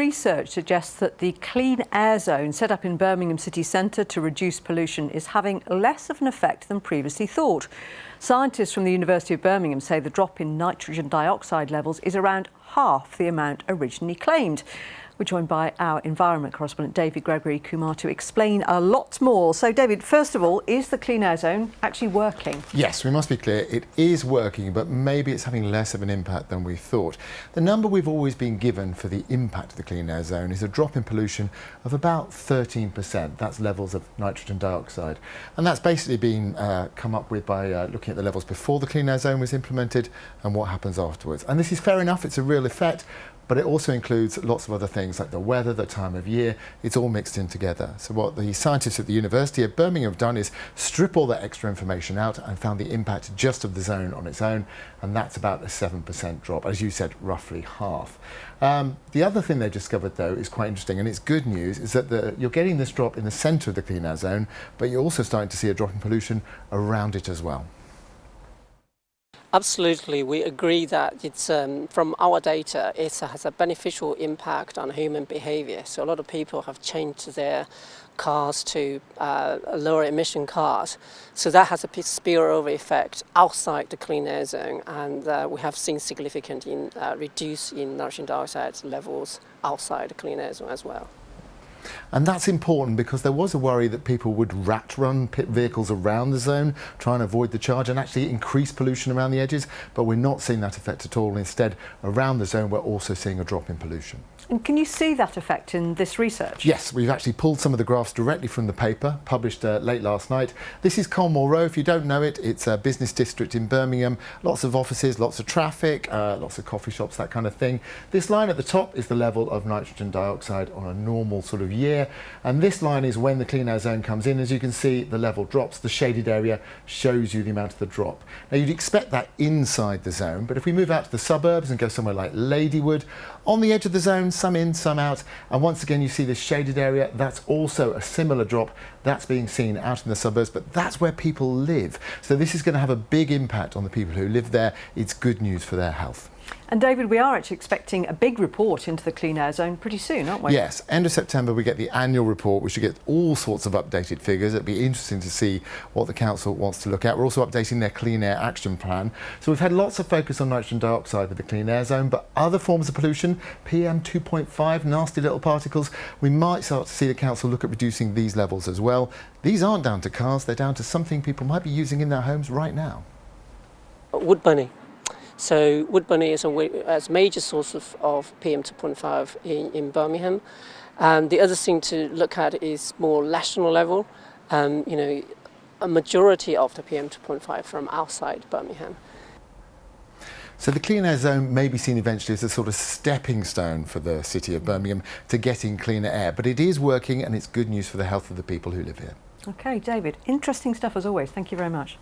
research suggests that the Clean Air Zone set up in Birmingham city centre to reduce pollution is having less of an effect than previously thought. Scientists from the University of Birmingham say the drop in nitrogen dioxide levels is around half the amount originally claimed. We're joined by our environment correspondent David Gregory-Kumar to explain a lot more. So David, first of all, is the Clean Air Zone actually working? Yes, we must be clear, it is working, but maybe it's having less of an impact than we thought. The number we've always been given for the impact of the Clean Air Zone is a drop in pollution of about 13%. That's levels of nitrogen dioxide. And that's basically been come up with by looking at the levels before the Clean Air Zone was implemented and what happens afterwards. And this is fair enough, it's a real effect, but it also includes lots of other things like the weather, the time of year. It's all mixed in together. So what the scientists at the University of Birmingham have done is strip all that extra information out and found the impact just of the zone on its own, and that's about a 7% drop, as you said, roughly half. The other thing they discovered, though, is quite interesting, and it's good news, is that you're getting this drop in the centre of the Clean Air Zone, but you're also starting to see a drop in pollution around it as well. Absolutely, we agree that it's from our data, it has a beneficial impact on human behaviour. So a lot of people have changed their cars to lower emission cars. So that has a spillover effect outside the Clean Air Zone, and we have seen significant reduce in nitrogen dioxide levels outside the Clean Air Zone as well. And that's important because there was a worry that people would rat run vehicles around the zone, try and avoid the charge and actually increase pollution around the edges, but we're not seeing that effect at all. Instead, around the zone, we're also seeing a drop in pollution. And can you see that effect in this research? Yes, we've actually pulled some of the graphs directly from the paper, published late last night. This is Colmore Row. If you don't know it, it's a business district in Birmingham. Lots of offices, lots of traffic, lots of coffee shops, that kind of thing. This line at the top is the level of nitrogen dioxide on a normal sort of year. And this line is when the Clean Air Zone comes in. As you can see, the level drops. The shaded area shows you the amount of the drop. Now, you'd expect that inside the zone, but if we move out to the suburbs and go somewhere like Ladywood, on the edge of the zone, some in, some out, and once again you see this shaded area. That's also a similar drop that's being seen out in the suburbs, but that's where people live. So this is going to have a big impact on the people who live there. It's good news for their health. And David, we are actually expecting a big report into the Clean Air Zone pretty soon, aren't we? Yes, end of September we get the annual report. We should get all sorts of updated figures. It'll be interesting to see what the council wants to look at. We're also updating their Clean Air Action Plan. So we've had lots of focus on nitrogen dioxide with the Clean Air Zone, but other forms of pollution, PM 2.5, nasty little particles, we might start to see the council look at reducing these levels as well. These aren't down to cars, they're down to something people might be using in their homes right now. Wood burning. So wood burning is a major source of PM 2.5 in Birmingham. The other thing to look at is more national level. A majority of the PM 2.5 from outside Birmingham. So the Clean Air Zone may be seen eventually as a sort of stepping stone for the city of Birmingham to getting cleaner air, but it is working and it's good news for the health of the people who live here. OK, David, interesting stuff as always. Thank you very much.